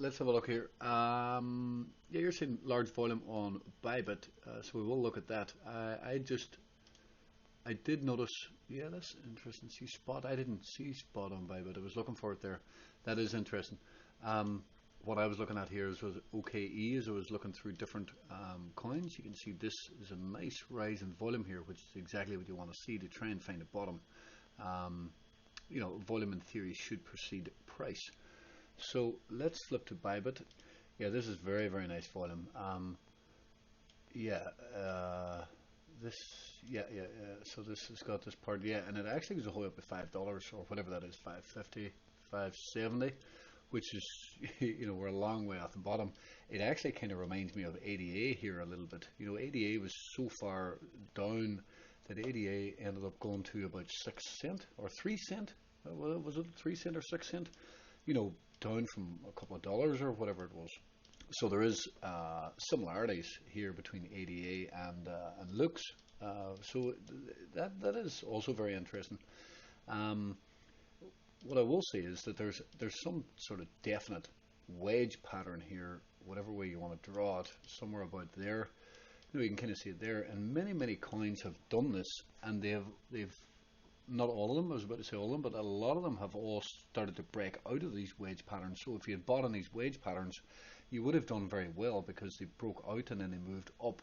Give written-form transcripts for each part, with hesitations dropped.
let's have a look here. Yeah, you're seeing large volume on Bybit, so we will look at that. I did notice, yeah, that's interesting. See spot. I didn't see spot on Bybit. I was looking for it there. That is interesting. What I was looking at here was OKE as I was looking through different coins. You can see this is a nice rise in volume here, which is exactly what you want to see to try and find a bottom. You know, volume in theory should precede price. So let's flip to Bybit. Yeah, this is very, very nice volume. Yeah, this, so this has got this part, yeah, and it actually was a whole up at $5 or whatever that is, 550, 570, which is, you know, we're a long way off the bottom. It actually kind of reminds me of ADA here a little bit. You know, ADA was so far down that ADA ended up going to about 6 cent or 3 cent. Was it 3 cent or 6 cent? You know, down from a couple of dollars or whatever it was. So there is similarities here between ADA and Lux. So that is also very interesting. What I will say is that there's some sort of definite wedge pattern here, whatever way you want to draw it, somewhere about there. You know, you can kind of see it there, and many coins have done this, and they've not all of them, I was about to say all of them, but a lot of them have all started to break out of these wedge patterns. So if you had bought on these wedge patterns, you would have done very well because they broke out and then they moved up.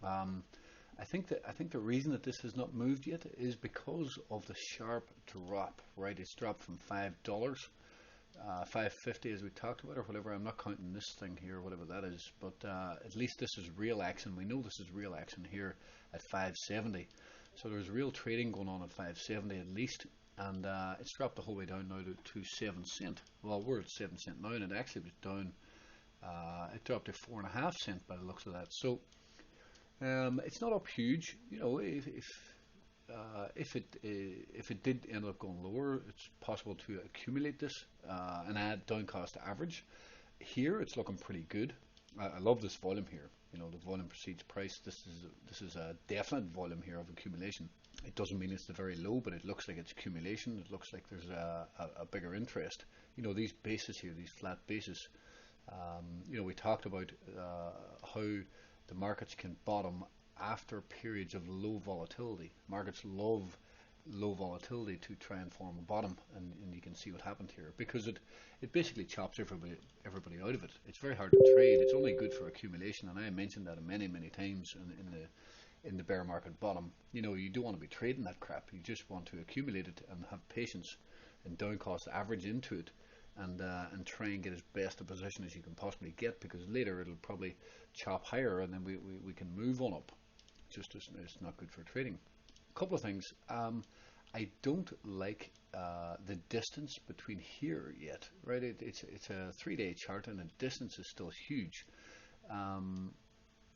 I think the reason that this has not moved yet is because of the sharp drop. Right, it's dropped from $5, 550 as we talked about, or whatever. I'm not counting this thing here, whatever that is, but at least this is real action. We know this is real action here at 570. So there's real trading going on at 570 at least, and it's dropped the whole way down now to 7 cent. Well, we're at 7 cent now, and it actually was down. It dropped to 4.5 cents by the looks of that. So it's not up huge. You know, if it did end up going lower, it's possible to accumulate this and add down cost to average. Here, it's looking pretty good. I love this volume here. You know, the volume precedes price. This is a definite volume here of accumulation. It doesn't mean it's the very low, but it looks like it's accumulation. It looks like there's a bigger interest. You know, these bases here, these flat bases. You know, we talked about how the markets can bottom after periods of low volatility. Markets love low volatility to try and form a bottom, and you can see what happened here, because it basically chops everybody out of it. It's very hard to trade. It's only good for accumulation, and I mentioned that many times in the bear market bottom. You know, you don't want to be trading that crap. You just want to accumulate it and have patience and down cost average into it, and try and get as best a position as you can possibly get, because later it'll probably chop higher, and then we can move on up. Just as it's not good for trading. A couple of things. I don't like the distance between here yet, right? It's a 3-day chart, and the distance is still huge.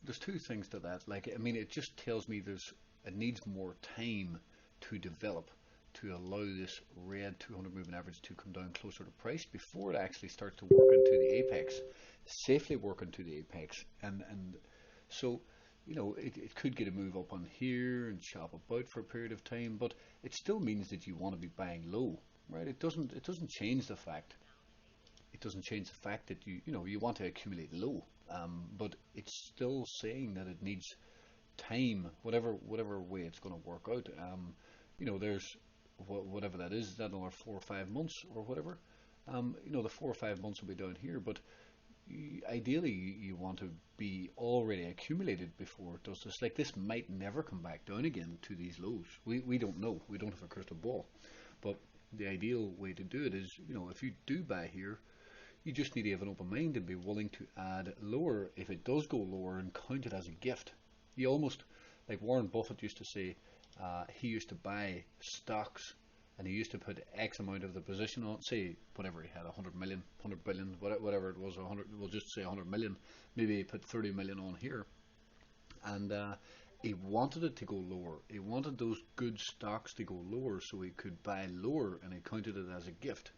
There's two things to that. Like, I mean, it just tells me it needs more time to develop to allow this red 200 moving average to come down closer to price before it actually starts to work into the apex, safely work into the apex, and so. You know, it could get a move up on here and chop about for a period of time, but it still means that you want to be buying low, right? It doesn't change the fact. It doesn't change the fact that you want to accumulate low, but it's still saying that it needs time, whatever way it's going to work out. You know, there's whatever that is that another 4 or 5 months or whatever. You know, the 4 or 5 months will be down here, but ideally you want to be already accumulated before it does this. Like, this might never come back down again to these lows. We don't know. We don't have a crystal ball. But the ideal way to do it is, you know, if you do buy here, you just need to have an open mind and be willing to add lower if it does go lower, and count it as a gift. You almost, like Warren Buffett used to say, he used to buy stocks, and he used to put X amount of the position on, say whatever he had, 100 million, 100 billion, whatever it was, 100, we'll just say 100 million, maybe he put 30 million on here, and he wanted it to go lower. He wanted those good stocks to go lower so he could buy lower, and he counted it as a gift.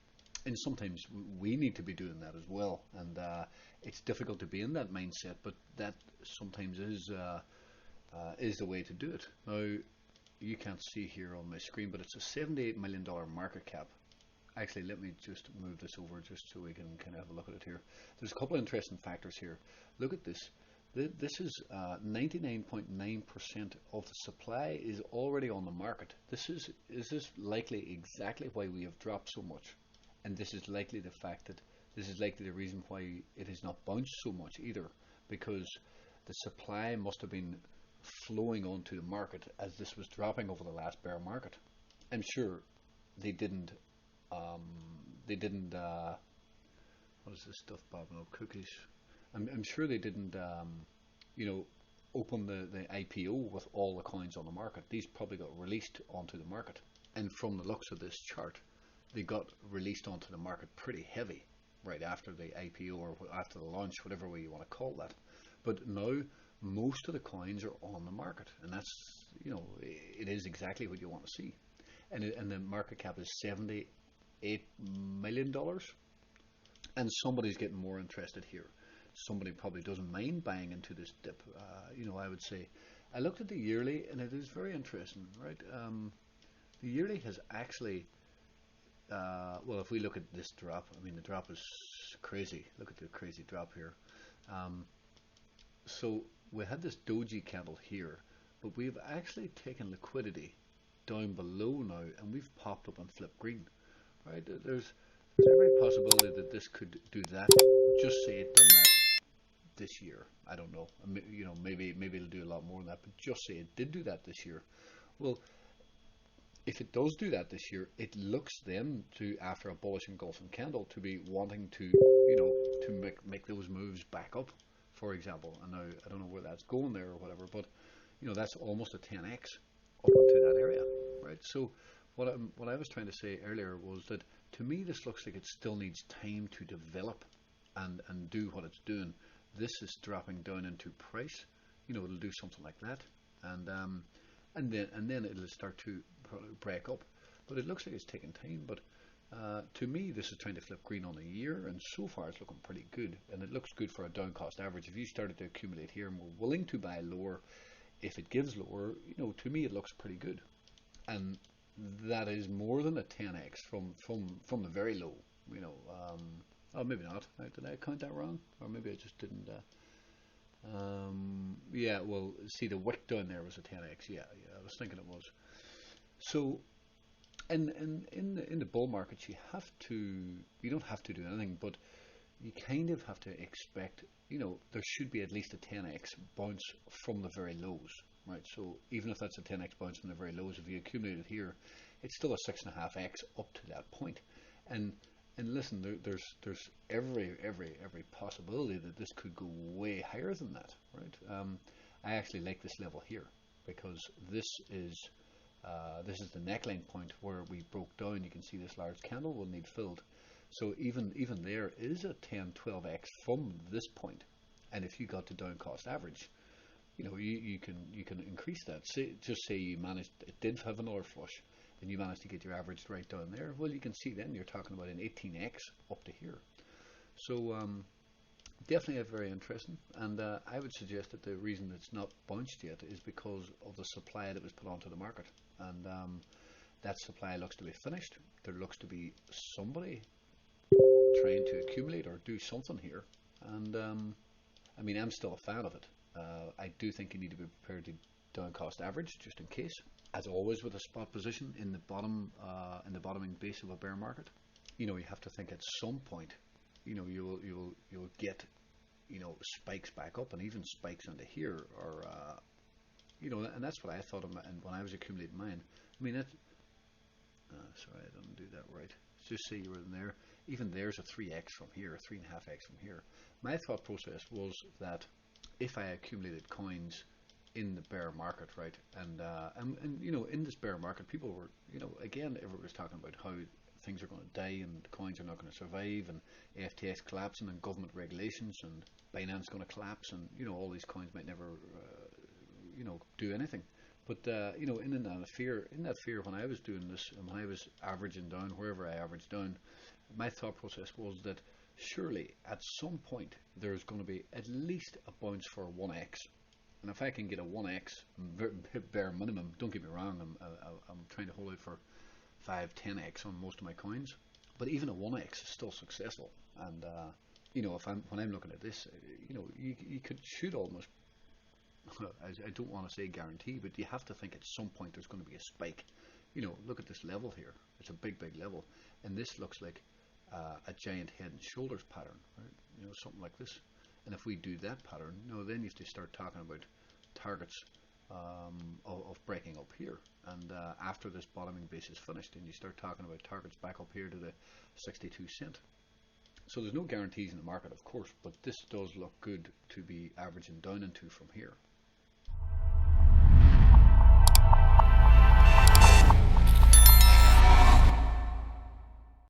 And sometimes we need to be doing that as well, and it's difficult to be in that mindset, but that sometimes is the way to do it. Now, you can't see here on my screen, but it's a $78 million market cap, actually, let me just move this over just so we can kind of have a look at it here. There's a couple of interesting factors here. Look at this. This is 99.9% of the supply is already on the market. Is this likely exactly why we have dropped so much? And this is likely the fact that this is likely the reason why it has not bounced so much either, because the supply must have been flowing onto the market as this was dropping over the last bear market. I'm sure they didn't. What is this stuff bobbing up? Cookies. I'm sure they didn't. Open the IPO with all the coins on the market. These probably got released onto the market, and from the looks of this chart, they got released onto the market pretty heavy right after the IPO or after the launch, whatever way you want to call that. But now most of the coins are on the market, and that's, it is exactly what you want to see. And the market cap is $78 million, and somebody's getting more interested here. Somebody probably doesn't mind buying into this dip. I would say I looked at the yearly, and it is very interesting, right? The yearly has actually, well, if we look at this drop, I mean, the drop is crazy. Look at the crazy drop here. So we had this doji candle here, but we've actually taken liquidity down below now, and we've popped up and flipped green, right? There's every possibility that this could do that. Just say it done that this year. I don't know. Maybe it'll do a lot more than that, but just say it did do that this year. Well, if it does do that this year, it looks then to, after a bullish engulfing candle, to be wanting to, to make those moves back up, for example. And now I don't know where that's going there or whatever, but that's almost a 10x up into that area, right? So what I was trying to say earlier was that to me this looks like it still needs time to develop and do what it's doing. This is dropping down into price. It'll do something like that, and then it'll start to break up. But it looks like it's taking time. But to me, this is trying to flip green on a year, and so far it's looking pretty good. And it looks good for a down cost average. If you started to accumulate here and were willing to buy lower, if it gives lower, to me it looks pretty good. And that is more than a 10x from the very low. Oh, maybe not. Did I count that wrong? Or maybe I just didn't. Yeah, well, see, the wick down there was a 10x. Yeah, I was thinking it was. So, in the bull markets, you don't have to do anything, but you kind of have to expect, there should be at least a 10x bounce from the very lows, right? So even if that's a 10x bounce from the very lows, if you accumulate it here, it's still a 6.5x up to that point. And listen, there's every possibility that this could go way higher than that, right? I actually like this level here because this is the neckline point where we broke down. You can see this large candle will need filled. So even there is a 10-12x from this point, and if you got to down cost average, you can increase that. Just say you managed, it did have another flush, and you managed to get your average right down there. Well, you can see then you're talking about an 18x up to here. So definitely very interesting, and I would suggest that the reason it's not bounced yet is because of the supply that was put onto the market, and that supply looks to be finished. There looks to be somebody trying to accumulate or do something here, and I mean, I'm still a fan of it. I do think you need to be prepared to down cost average just in case, as always with a spot position in the bottoming base of a bear market. You have to think at some point, you'll get spikes back up, and even spikes into here, or and that's what I thought of when I was accumulating mine. I mean, that's sorry, I didn't do that right. Just say you were in there. Even there's a 3x from here, 3.5x from here. My thought process was that if I accumulated coins in the bear market, right, and in this bear market, people were, again, everyone was talking about how things are going to die and the coins are not going to survive, and FTX collapsing, and government regulations, and Binance going to collapse, and all these coins might never do anything. But in that fear, when I was doing this, and when I was averaging down wherever I averaged down, my thought process was that surely at some point there's going to be at least a bounce for 1x. And if I can get a 1x bare minimum, don't get me wrong, I'm trying to hold out for 5-10x on most of my coins, But even a 1x is still successful. And you know, when I'm looking at this, you know, you should almost, I don't want to say guarantee, but you have to think at some point there's going to be a spike. You know, look at this level here. It's a big level, and this looks like a giant head and shoulders pattern, right? You know, something like this. And if we do that pattern, you know, then you have to start talking about targets of breaking up here. And after this bottoming base is finished, then you start talking about targets back up here to the 62 cent. So there's no guarantees in the market, of course, but this does look good to be averaging down into from here.